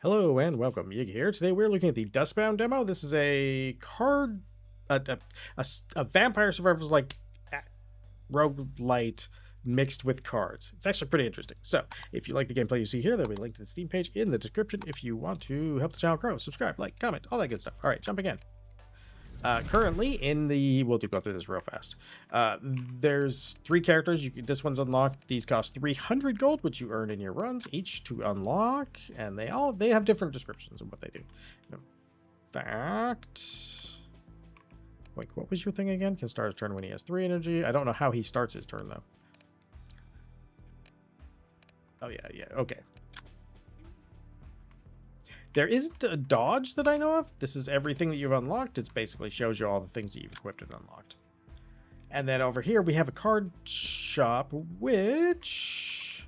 Hello and welcome. Yig here. Today we're looking at the Dustbound demo. This is a card, a vampire survivors like roguelite mixed with cards. It's actually pretty interesting. So if you like the gameplay you see here, there'll be a link to the Steam page in the description if you want to help the channel grow. Subscribe, like, comment, all that good stuff. All right, jumping in. Currently in the, we'll go through this real fast. There's 3 characters. This one's unlocked. These cost 300 gold, which you earn in your runs each to unlock, and they have different descriptions of what they do. In fact, wait, what was your thing again? Can start his turn when he has 3 energy. I don't know how he starts his turn though. Oh yeah, okay. There isn't a dodge that I know of. This is everything that you've unlocked. It basically shows you all the things that you've equipped and unlocked. And then over here, we have a card shop, which...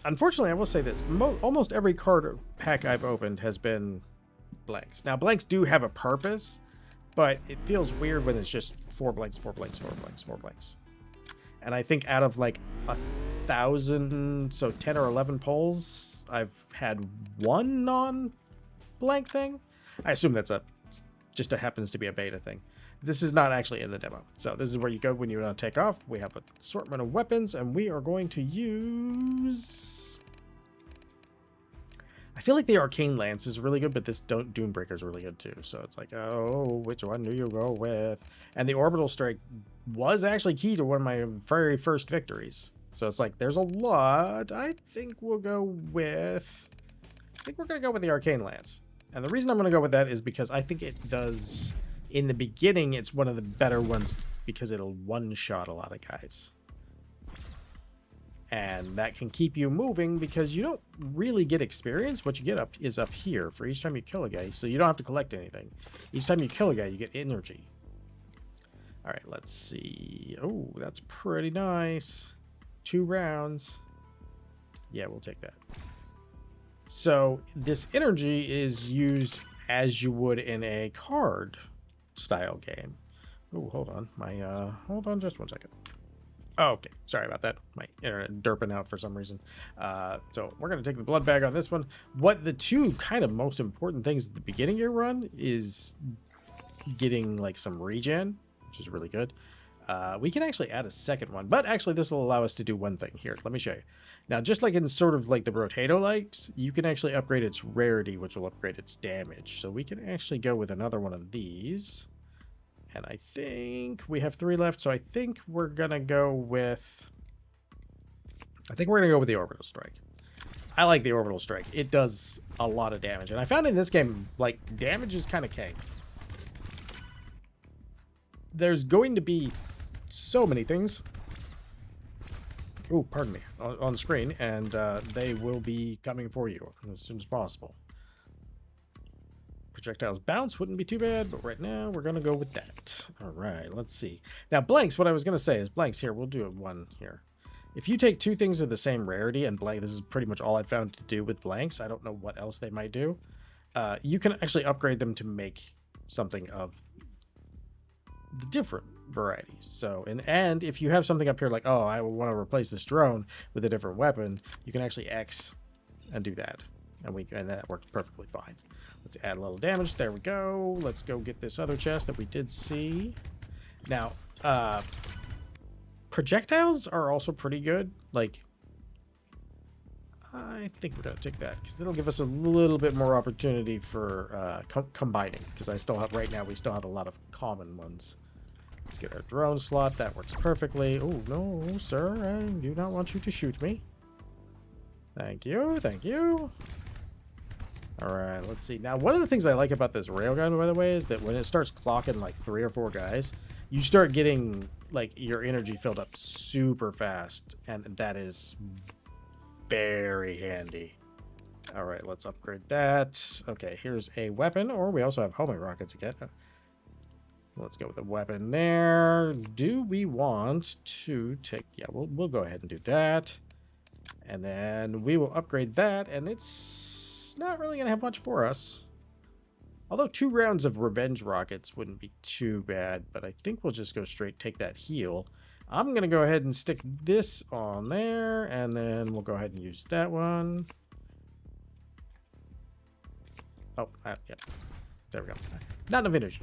Unfortunately, I will say this. Almost every card pack I've opened has been blanks. Now, blanks do have a purpose, but it feels weird when it's just 4 blanks, 4 blanks, 4 blanks, 4 blanks. And I think out of like 1,000, so 10 or 11 pulls, I've had 1 non-blank thing. I assume that's just happens to be a beta thing. This is not actually in the demo. So this is where you go when you want to take off. We have an assortment of weapons, and we are going to use... I feel like the Arcane Lance is really good, but this Doombreaker is really good too. So it's like, oh, which one do you go with? And the Orbital Strike was actually key to one of my very first victories. So it's like, there's a lot. I think we're going to go with the Arcane Lance. And the reason I'm going to go with that is because I think it does, in the beginning, it's one of the better ones because it'll one-shot a lot of guys. And that can keep you moving because you don't really get experience. What you get is up here for each time you kill a guy. So you don't have to collect anything. Each time you kill a guy, you get energy. All right, let's see. Oh, that's pretty nice. 2 rounds. Yeah, we'll take that. So this energy is used as you would in a card style game. Oh, hold on. Hold on just 1 second. Oh, okay. Sorry about that. My internet derping out for some reason. So we're going to take the blood bag on this one. What the 2 kind of most important things at the beginning of your run is getting like some regen, which is really good. We can actually add a second one, but actually this will allow us to do one thing here. Let me show you. Now, just like in sort of like the Rotato likes, you can actually upgrade its rarity, which will upgrade its damage. So we can actually go with another one of these. And I think we have 3 left. So I think we're going to go with... the Orbital Strike. I like the Orbital Strike. It does a lot of damage. And I found in this game, like, damage is kind of king. There's going to be so many things. Oh, pardon me. On the screen. And they will be coming for you as soon as possible. Projectiles bounce wouldn't be too bad, but right now we're going to go with that. All right, let's see. Now, blanks, what I was going to say is blanks here. We'll do 1 here. If you take 2 things of the same rarity, and blank, this is pretty much all I've found to do with blanks. I don't know what else they might do. You can actually upgrade them to make something of the different varieties. So, and if you have something up here like, oh, I want to replace this drone with a different weapon, you can actually X and do that. And that works perfectly fine. Let's add a little damage. There we go. Let's go get this other chest that we did see. Now, projectiles are also pretty good. Like, I think we're going to take that because it'll give us a little bit more opportunity for combining. Because right now, we still have a lot of common ones. Let's get our drone slot. That works perfectly. Oh, no, sir. I do not want you to shoot me. Thank you. Thank you. All right, let's see. Now, one of the things I like about this railgun, by the way, is that when it starts clocking like 3 or 4 guys, you start getting like your energy filled up super fast, and that is very handy. All right, let's upgrade that. Okay, here's a weapon, or we also have homing rockets again. Let's go with a weapon there. Do we want to take... Yeah, we'll go ahead and do that. And then we will upgrade that, and it's not really going to have much for us. Although 2 rounds of revenge rockets wouldn't be too bad, but I think we'll just go straight take that heal. I'm going to go ahead and stick this on there, and then we'll go ahead and use that one. Oh, yeah. There we go. Not enough energy.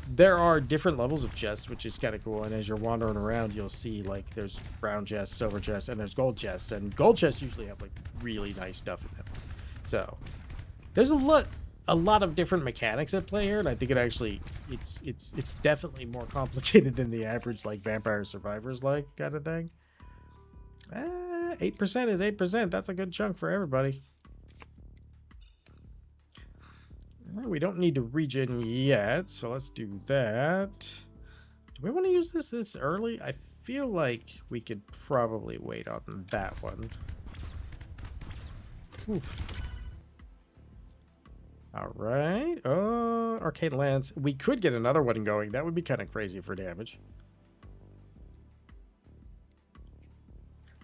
There are different levels of chests, which is kind of cool. And as you're wandering around, you'll see like there's brown chests, silver chests, and there's gold chests. And gold chests usually have like really nice stuff in them. So there's a lot of different mechanics at play here, and I think it actually it's definitely more complicated than the average like Vampire Survivors like kind of thing. 8% is 8%. That's a good chunk for everybody. We don't need to regen yet, so let's do that. Do we want to use this early? I feel like we could probably wait on that one. Oof. All right. Arcane Lance. We could get another one going. That would be kind of crazy for damage.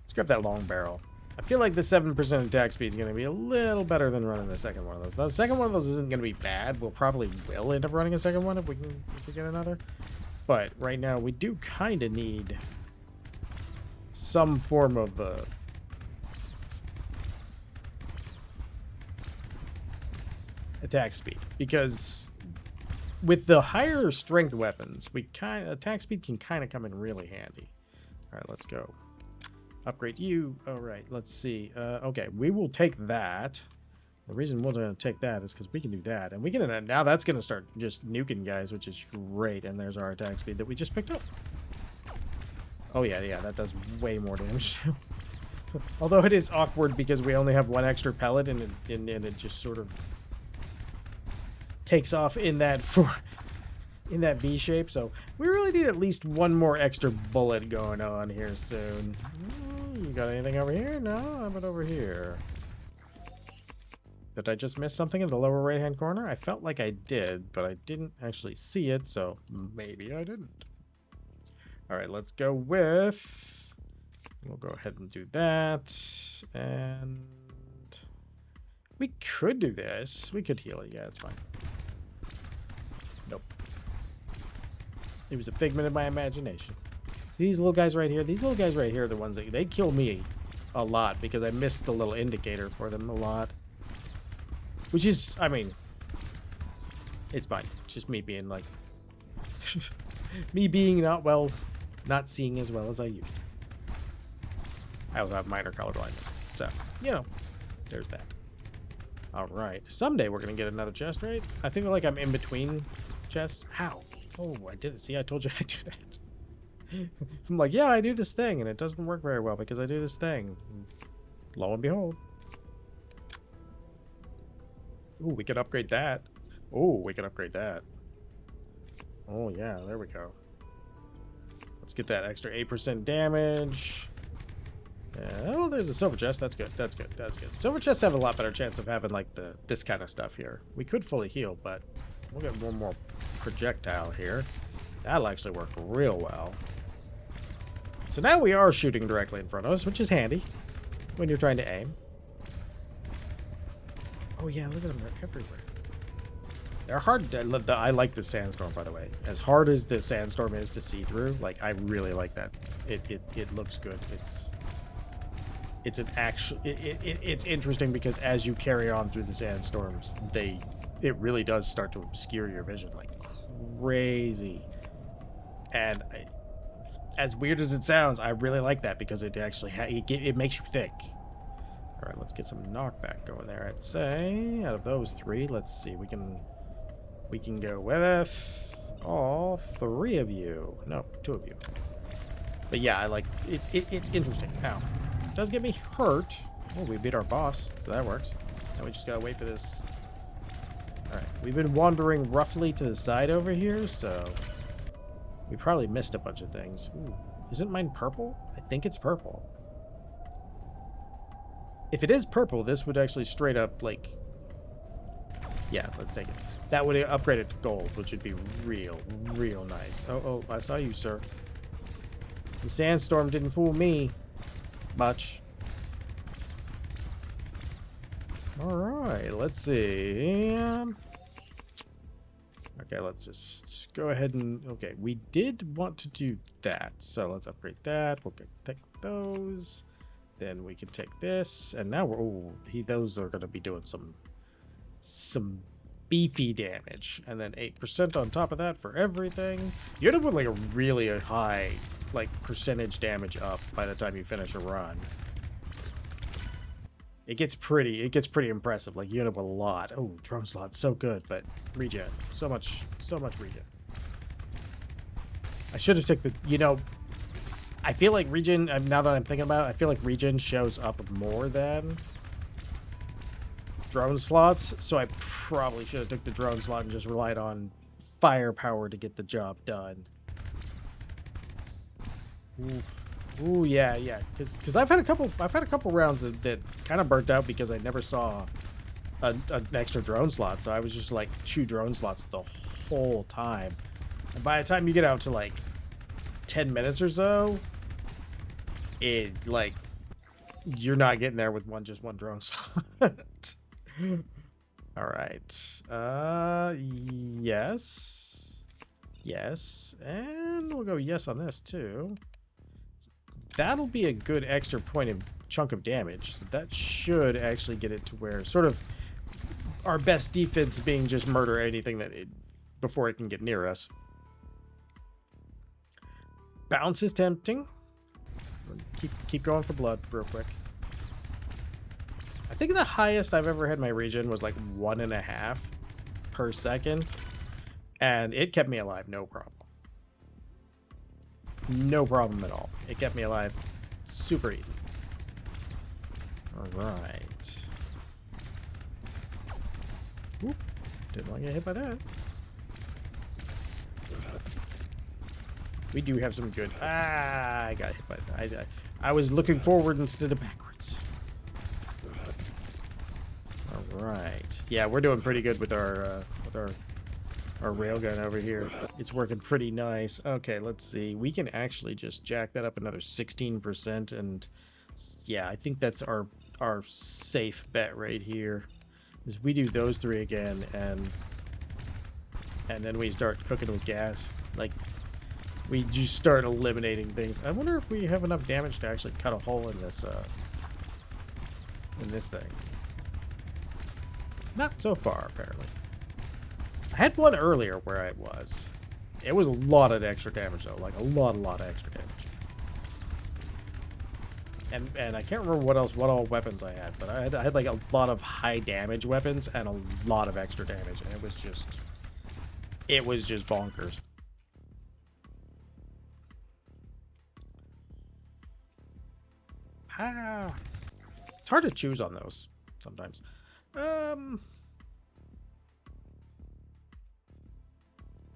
Let's grab that long barrel. I feel like the 7% attack speed is going to be a little better than running the second one of those. The second one of those isn't going to be bad. We'll probably end up running a second one if we get another. But right now we do kind of need some form of attack speed, because with the higher strength weapons, attack speed can kind of come in really handy. All right, let's go. Upgrade you. All right, let's see. Okay, we will take that. The reason we're going to take that is because we can do that. And we can, now that's going to start just nuking guys, which is great. And there's our attack speed that we just picked up. Oh, yeah, that does way more damage. Although it is awkward because we only have one extra pellet, and it just sort of takes off in that V shape. So we really need at least one more extra bullet going on here soon. You got anything over here? No? How about over here? Did I just miss something in the lower right hand corner? I felt like I did, but I didn't actually see it, so maybe I didn't. All right, let's go with, we'll go ahead and do that. And we could do this. We could heal it. Yeah, it's fine. Nope. It was a figment of my imagination. See these little guys right here? These little guys right here are the ones that they kill me a lot because I missed the little indicator for them a lot. Which is, I mean, it's fine. It's just me being like, me being not seeing as well as I used. I also have minor color blindness. So, you know, there's that. All right. Someday we're going to get another chest, right? I think like I'm in between chests. Ow. Oh, I did it. See, I told you I do that. I'm like, yeah, I do this thing, and it doesn't work very well because I do this thing. Lo and behold. Ooh, we could upgrade that. Oh, we can upgrade that. Oh, yeah, there we go. Let's get that extra 8% damage. Oh, there's a silver chest. That's good. That's good. That's good. Silver chests have a lot better chance of having, like, this kind of stuff here. We could fully heal, but we'll get one more projectile here. That'll actually work real well. So now we are shooting directly in front of us, which is handy when you're trying to aim. Oh, yeah, look at them. They're everywhere. They're hard. I like the sandstorm, by the way. As hard as the sandstorm is to see through, like, I really like that. It looks good. It's an actual. It's interesting because as you carry on through the sandstorms, it really does start to obscure your vision like crazy. And as weird as it sounds, I really like that because it actually it makes you think. All right, let's get some knockback going there. I'd say out of those three, let's see. We can go with all three of you. No, two of you. But yeah, I like it. It's interesting. Ow. It does get me hurt. Oh, we beat our boss, so that works. Now we just gotta wait for this. All right, we've been wandering roughly to the side over here, so we probably missed a bunch of things. Ooh, isn't mine purple? I think it's purple. If it is purple, this would actually straight up, like... Yeah, let's take it. That would upgrade it to gold, which would be real nice. Oh, I saw you, sir. The sandstorm didn't fool me much. Alright, let's see. Okay, let's just go ahead and... Okay, we did want to do that, so let's upgrade that. We'll take those. Then we can take this, and now we're... Oh, those are going to be doing some some beefy damage, and then 8% on top of that for everything. You end up with like a really high like percentage damage up by the time you finish a run. It gets pretty impressive. Like you end up with a lot. Oh, drone slot, so good, but regen, so much regen. I should have took the, you know, I feel like regen, now that I'm thinking about it, I feel like regen shows up more than drone slots, so I probably should have took the drone slot and just relied on firepower to get the job done. Ooh, yeah, because I've had a couple rounds that kind of burnt out because I never saw an extra drone slot, so I was just like 2 drone slots the whole time. And by the time you get out to like 10 minutes or so, it like you're not getting there with just one drone slot. All right. Yes, and we'll go yes on this too. That'll be a good extra chunk of damage. So that should actually get it to where sort of our best defense being just murder anything before it can get near us. Bounce is tempting. Keep going for blood real quick. I think the highest I've ever had my regen was like 1.5 per second, and it kept me alive, no problem. No problem at all. It kept me alive super easy. All right. Oop, didn't want to get hit by that. We do have some good... I got hit by that. I was looking forward instead of backwards. All right. Yeah, we're doing pretty good with our railgun over here. It's working pretty nice. Okay, let's see. We can actually just jack that up another 16%, and yeah, I think that's our safe bet right here. Is we do those 3 again, and then we start cooking with gas. Like, we just start eliminating things. I wonder if we have enough damage to actually cut a hole in this thing. Not so far, apparently. I had one earlier where I was. It was a lot of extra damage, though. Like, a lot of extra damage. And I can't remember what all weapons I had, but I had like a lot of high damage weapons and a lot of extra damage, and it was just bonkers. It's hard to choose on those sometimes.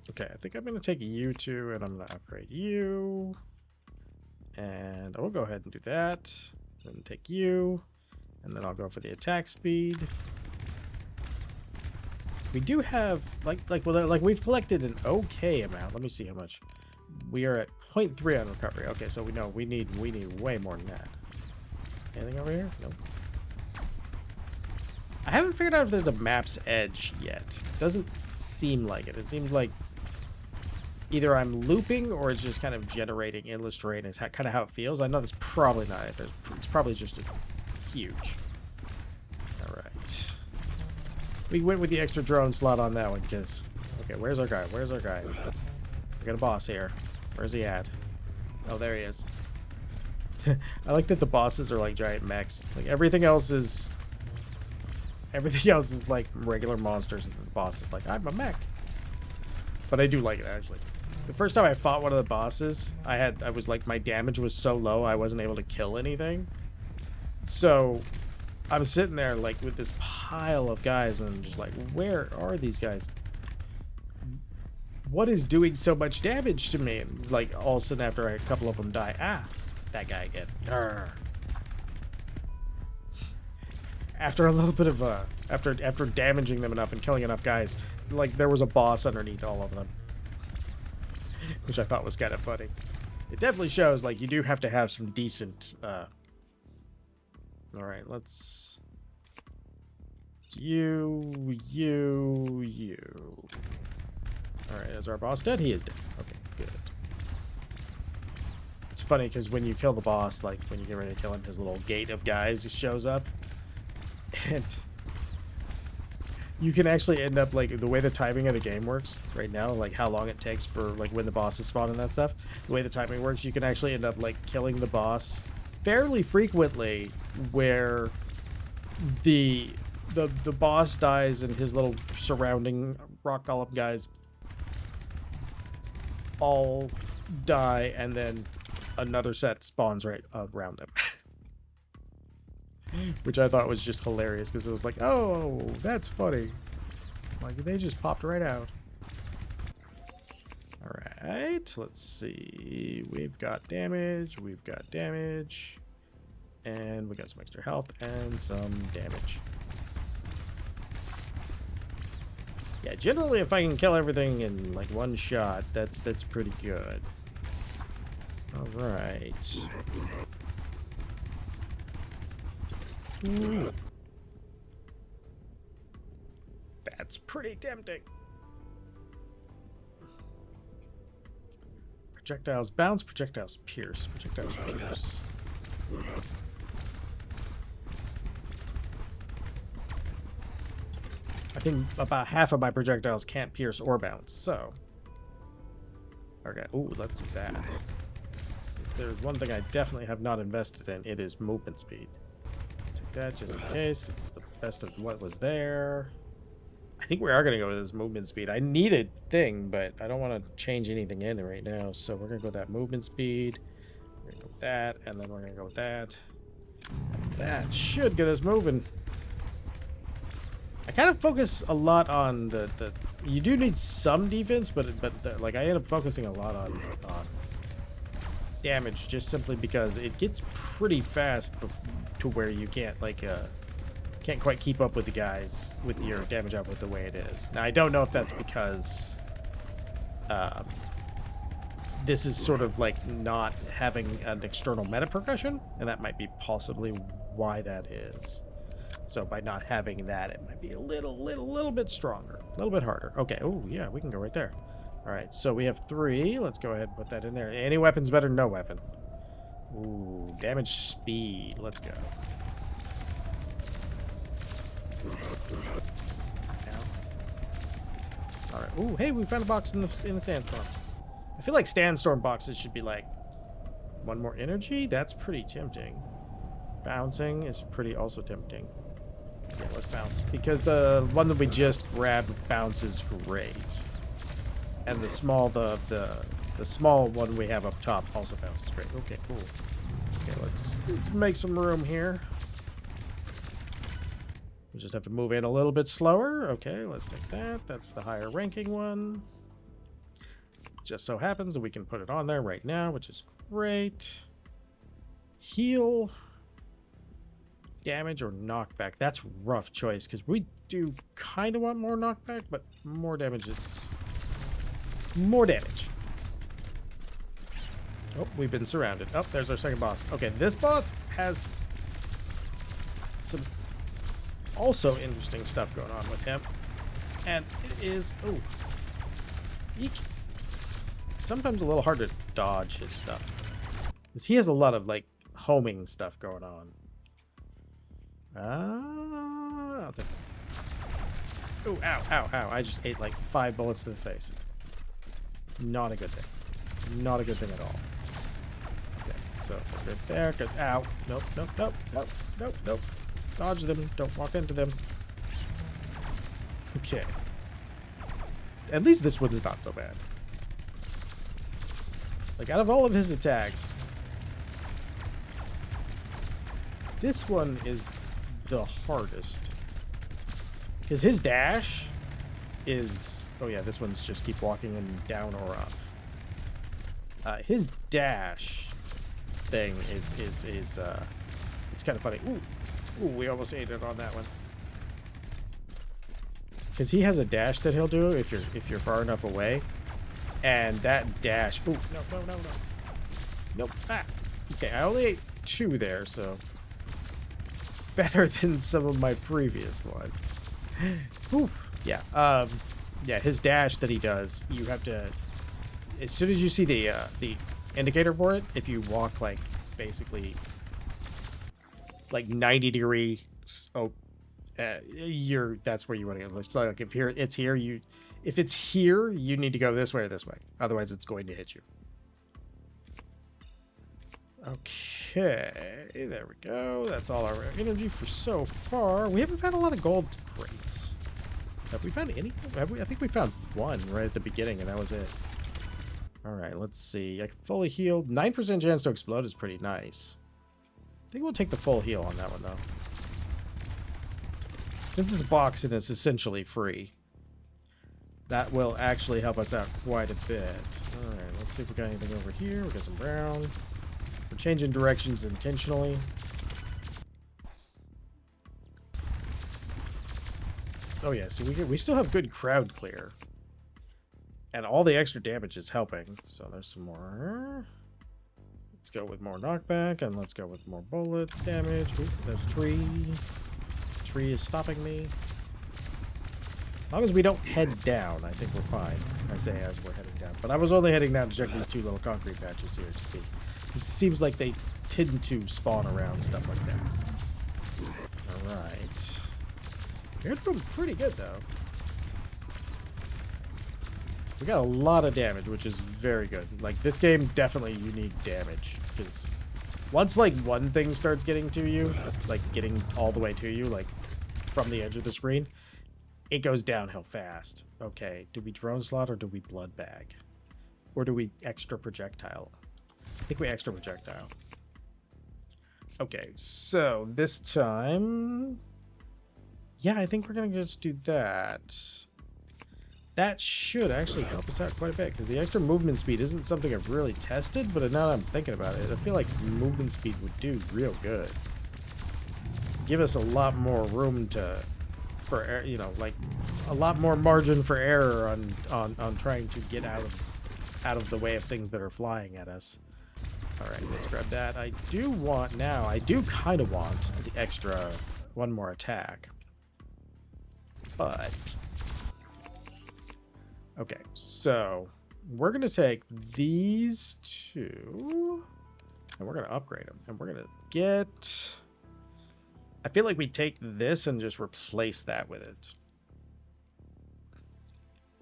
Okay, I think I'm going to take you 2, and I'm going to upgrade you. And I will go ahead and do that. Then take you. And then I'll go for the attack speed. We do have, like we've collected an okay amount. Let me see how much. We are at 0.3 on recovery. Okay, so we know we need way more than that. Anything over here? Nope. I haven't figured out if there's a map's edge yet. It doesn't seem like it. It seems like either I'm looping or it's just kind of generating endless terrain. It's kind of how it feels. I know that's probably not it. It's probably just huge. All right. We went with the extra drone slot on that one because... Okay, where's our guy? Where's our guy? We got a boss here. Where's he at? Oh, there he is. I like that the bosses are like giant mechs. Like everything else is like regular monsters, and the boss is like, I'm a mech. But I do like it, actually. The first time I fought one of the bosses, I was like, my damage was so low I wasn't able to kill anything. So I'm sitting there like with this pile of guys, and I'm just like, where are these guys? What is doing so much damage to me? And like all of a sudden after a couple of them die, that guy again. Arrgh. After a little bit of after damaging them enough and killing enough guys, like there was a boss underneath all of them, which I thought was kind of funny. It definitely shows like you do have to have some decent. All right, let's you. All right, is our boss dead? He is dead. Okay, good. It's funny because when you kill the boss, like when you get ready to kill him, his little gate of guys shows up, and you can actually end up, like, the way the timing of the game works right now, like how long it takes for, like, when the bosses spawn and that stuff, the way the timing works, you can actually end up, like, killing the boss fairly frequently, where the boss dies and his little surrounding rock golem guys all die, and then another set spawns right around them. Which I thought was just hilarious, because it was like, oh, that's funny. Like, they just popped right out. Alright, let's see. We've got damage, and we got some extra health and some damage. Yeah, generally if I can kill everything in like one shot, that's pretty good. Alright. Ooh. That's pretty tempting. Projectiles bounce, projectiles pierce, projectiles pierce. I think about half of my projectiles can't pierce or bounce, so. Okay, ooh, let's do that. If there's one thing I definitely have not invested in, it is movement speed. Take that just in case, 'cause it's the best of what was there. I think we are going to go with this movement speed. I need a thing, but I don't want to change anything in it right now, so we're going to go with that movement speed. We're going to go with that, and then we're going to go with that. That should get us moving. I kind of focus a lot on the you do need some defense, but like I end up focusing a lot on damage, just simply because it gets pretty fast to where you can't can't quite keep up with the guys with your damage output the way it is. Now I don't know if that's because this is sort of like not having an external meta progression, and that might be possibly why that is. So by not having that, it might be a little bit stronger, a little bit harder. Okay. Oh yeah, we can go right there. All right. So we have 3. Let's go ahead and put that in there. Any weapon's better than no weapon. Ooh, damage speed. Let's go. All right. Ooh, hey, we found a box in the sandstorm. I feel like sandstorm boxes should be like 1 more energy. That's pretty tempting. Bouncing is pretty also tempting. Yeah, let's bounce, because the one that we just grabbed bounces great, and the small small one we have up top also bounces great. Okay, cool. Okay, let's make some room here. We just have to move in a little bit slower. Okay, let's take that. That's the higher ranking one. Just so happens that we can put it on there right now, which is great. Heal. Damage or knockback. That's rough choice, because we do kind of want more knockback, but more damage is more damage. Oh, we've been surrounded. Oh, there's our second boss. Okay, this boss has some also interesting stuff going on with him, and it is sometimes a little hard to dodge his stuff, because he has a lot of like homing stuff going on. Oh, ow. I just ate like 5 bullets to the face. Not a good thing. Not a good thing at all. Okay, so good there. Good. Ow. Nope. Dodge them. Don't walk into them. Okay. At least this one is not so bad. Like, out of all of his attacks, this one is the hardest, because his dash is this one's just keep walking and down or up. His dash thing is it's kind of funny. Ooh, we almost ate it on that one, because he has a dash that he'll do if you're far enough away, and that dash. Ooh, no. Nope. Okay, I only ate 2 there, so better than some of my previous ones. Ooh, yeah. Yeah, his dash that he does, you have to, as soon as you see the indicator for it, if you walk like basically like 90 degrees that's where you want to go. It's like if it's here, if it's here, you need to go this way or this way. Otherwise, it's going to hit you. Okay, there we go. That's all our energy for so far. We haven't found a lot of gold crates. Have we found any? I think we found one right at the beginning, and that was it. All right, let's see. I fully healed. 9% chance to explode is pretty nice. I think we'll take the full heal on that one, though. Since it's a box and it's essentially free, that will actually help us out quite a bit. All right, let's see if we got anything over here. We got some brown. We're changing directions intentionally. Oh yeah, so we still have good crowd clear. And all the extra damage is helping. So there's some more. Let's go with more knockback, and let's go with more bullet damage. Ooh, there's a tree. Tree is stopping me. As long as we don't head down, I think we're fine. I say as we're heading down. But I was only heading down to check these 2 little concrete patches here to see. It seems like they tend to spawn around stuff like that. Alright. You're doing pretty good, though. We got a lot of damage, which is very good. Like, this game, definitely you need damage. Because once, like, one thing starts getting to you, like, getting all the way to you, like, from the edge of the screen, it goes downhill fast. Okay, do we drone slot or do we blood bag? Or do we extra projectile? I think we extra projectile. Okay, so this time... Yeah, I think we're going to just do that. That should actually help us out quite a bit, because the extra movement speed isn't something I've really tested, but now that I'm thinking about it, I feel like movement speed would do real good. Give us a lot more room for you know, like a lot more margin for error on trying to get out of the way of things that are flying at us. All right, let's grab that. I do kind of want the extra one more attack, but. Okay, so we're going to take these 2 and we're going to upgrade them. And we're going to get... I feel like we take this and just replace that with it.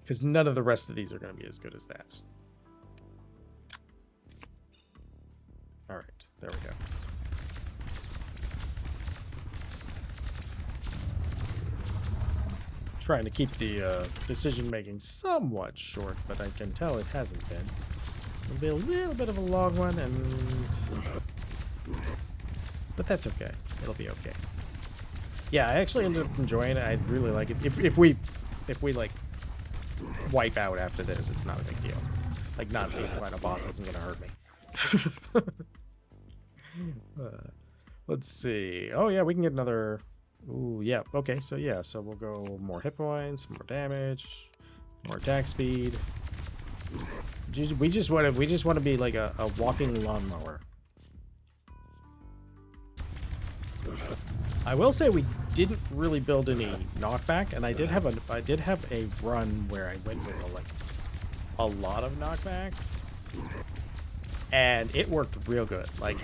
Because none of the rest of these are going to be as good as that. All right, there we go. Trying to keep the decision making somewhat short, but I can tell it hasn't been. It'll be a little bit of a long one, but that's okay. It'll be okay. Yeah, I actually ended up enjoying it. I really like it. If we like wipe out after this, it's not a big deal. Like, not seeing the final boss isn't gonna hurt me. Let's see. Oh yeah, we can get another. Ooh, yeah. Okay, so yeah, so we'll go more hit points, more damage, more attack speed. We just want to be like a walking lawnmower. I will say we didn't really build any knockback, and I did have a run where I went with a lot of knockback, and it worked real good. Like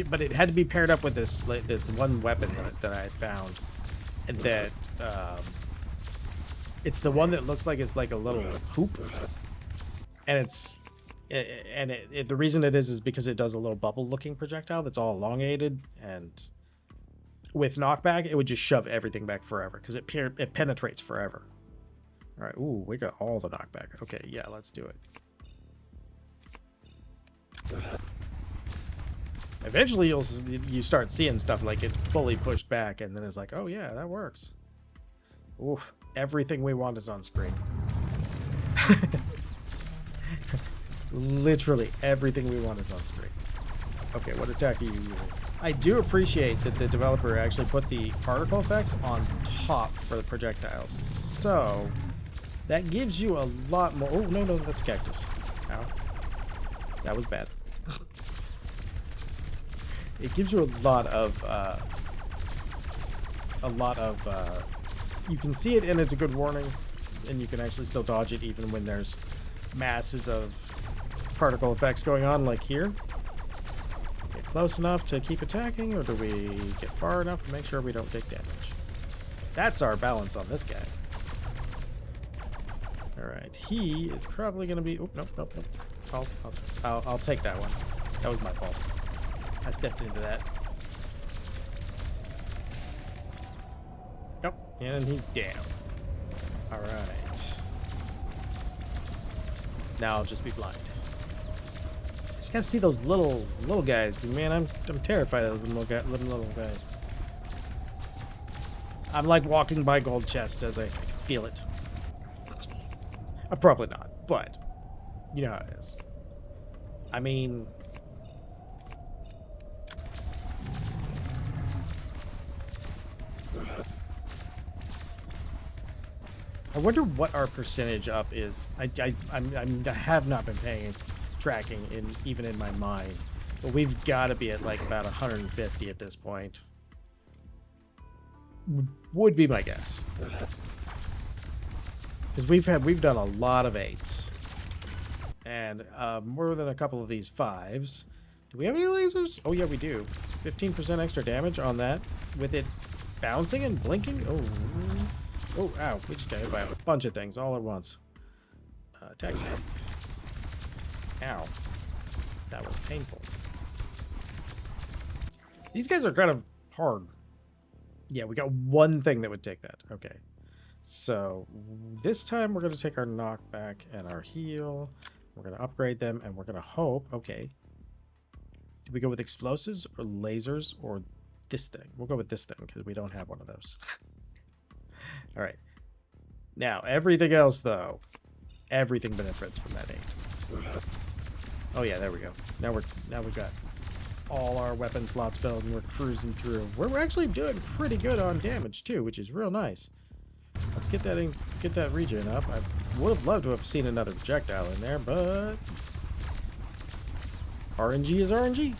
but it had to be paired up with this one weapon that I had found, and that it's the one that looks like it's like a little hoop, and the reason it is because it does a little bubble looking projectile that's all elongated, and with knockback it would just shove everything back forever because it penetrates forever. All right, ooh, we got all the knockback. Okay, yeah, let's do it. Eventually you start seeing stuff like it's fully pushed back, and then it's like, oh yeah, that works. Oof, everything we want is on screen. Literally everything we want is on screen. Okay, what attack are you using? I do appreciate that the developer actually put the particle effects on top for the projectiles, so that gives you a lot more. Oh no, that's cactus. Ow, that was bad. It gives you a lot of you can see it, and it's a good warning, and you can actually still dodge it even when there's masses of particle effects going on, like here. Get close enough to keep attacking, or do we get far enough to make sure we don't take damage? That's our balance on this guy. All right, he is probably going to be... Oh, nope, nope, nope. I'll take that one. That was my fault. I stepped into that. Nope, and he's down. All right. Now I'll just be blind. Just gotta see those little guys, dude. Man, I'm terrified of those little guys. I'm like walking by gold chests as I feel it. Probably not, but you know how it is. I mean, I wonder what our percentage up is. I have not been tracking even in my mind, but we've got to be at like about 150 at this point. Would be my guess. Because we've done a lot of 8s. And more than a couple of these 5s. Do we have any lasers? Oh yeah, we do. 15% extra damage on that with it bouncing and blinking. Oh, oh, ow! We just got hit by a bunch of things all at once. Attack me. Ow! That was painful. These guys are kind of hard. Yeah, we got one thing that would take that. Okay. So this time we're going to take our knockback and our heal. We're going to upgrade them and we're going to hope. Okay. Do we go with explosives or lasers or this thing? We'll go with this thing because we don't have one of those. All right. Now, everything else, though. Everything benefits from that 8. Oh, yeah, there we go. Now we've got all our weapon slots filled and we're cruising through. We're actually doing pretty good on damage, too, which is real nice. Let's get that regen up. I would have loved to have seen another projectile in there, but RNG is RNG.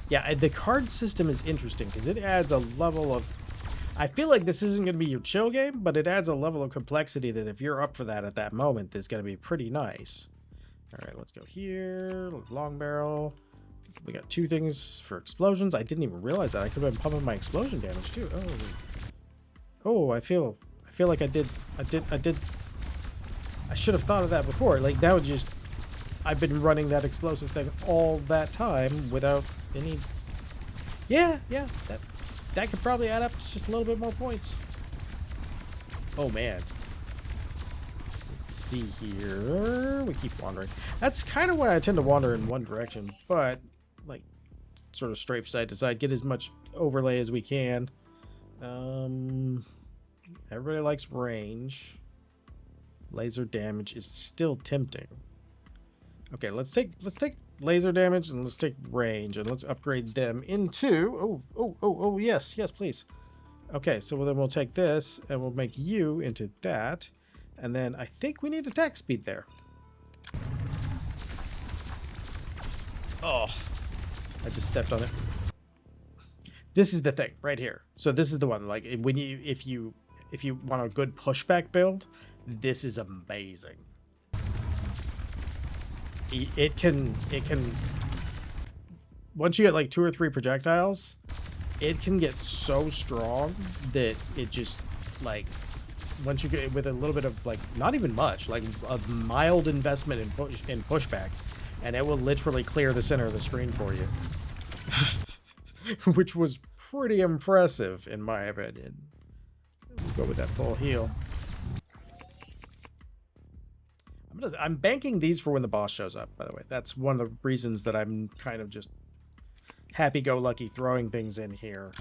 Yeah, the card system is interesting because it adds a level of... I feel like this isn't going to be your chill game, but it adds a level of complexity that if you're up for that at that moment is going to be pretty nice. All right, let's go here. Long barrel. We got 2 things for explosions. I didn't even realize that. I could have been pumping my explosion damage too. Oh, I feel like I should have thought of that before. Like that was just, I've been running that explosive thing all that time without any. Yeah, that could probably add up to just a little bit more points. Oh man. Let's see here. We keep wandering. That's kind of why I tend to wander in one direction, but like sort of strafe side to side, get as much overlay as we can. Everybody likes range. Laser damage is still tempting. Okay, let's take laser damage and let's take range and let's upgrade them into oh yes, please. Okay, so then we'll take this and we'll make you into that, and then I think we need attack speed there. Oh, I just stepped on it. This is the thing right here. So this is the one, like when if you want a good pushback build, this is amazing. It can once you get like 2 or 3 projectiles, it can get so strong that it just like once you get with a little bit of like not even much, like a mild investment in pushback, and it will literally clear the center of the screen for you. Which was pretty impressive in my opinion. We'll go with that full heal. I'm banking these for when the boss shows up, by the way. That's one of the reasons that I'm kind of just happy-go-lucky throwing things in here.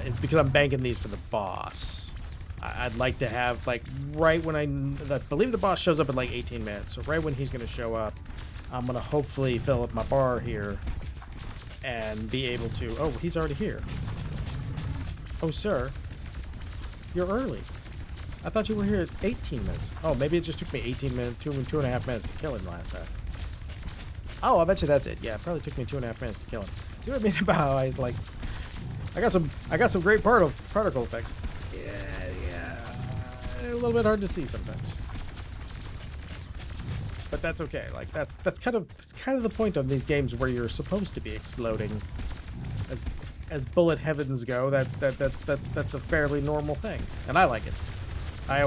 Is because I'm banking these for the boss. I'd like to have, like, right when I believe the boss shows up in, like, 18 minutes. So right when he's going to show up, I'm going to hopefully fill up my bar here and be able to... Oh, he's already here. Oh, sir. You're early. I thought you were here at 18 minutes. Oh, maybe it just took me 18 minutes, 2.5 minutes to kill him last time. Oh, I bet you that's it. Yeah, it probably took me 2.5 minutes to kill him. See what I mean about how I was like, I got some great particle effects. Yeah, a little bit hard to see sometimes. But that's okay. Like that's kind of the point of these games where you're supposed to be exploding as bullet heavens go, that's a fairly normal thing, and I like it. I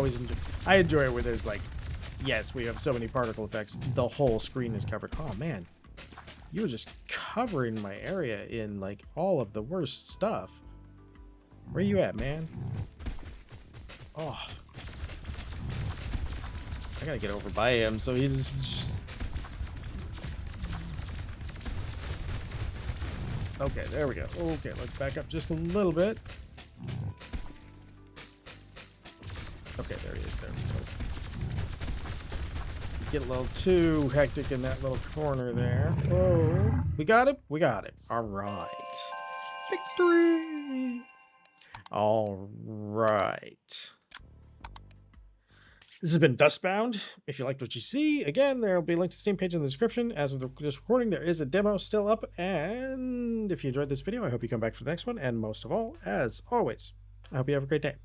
enjoy it where there's like, yes, we have so many particle effects. The whole screen is covered. Oh man, you were just covering my area in like all of the worst stuff. Where you at, man? Oh, I gotta get over by him, so he's just... Okay, there we go. Okay, let's back up just a little bit. Okay, there he is. There we go. Get a little too hectic in that little corner there. Oh, we got it. We got it. All right. Victory. All right. This has been Dustbound. If you liked what you see, again, there will be a link to the Steam page in the description. As of this recording, there is a demo still up. And if you enjoyed this video, I hope you come back for the next one. And most of all, as always, I hope you have a great day.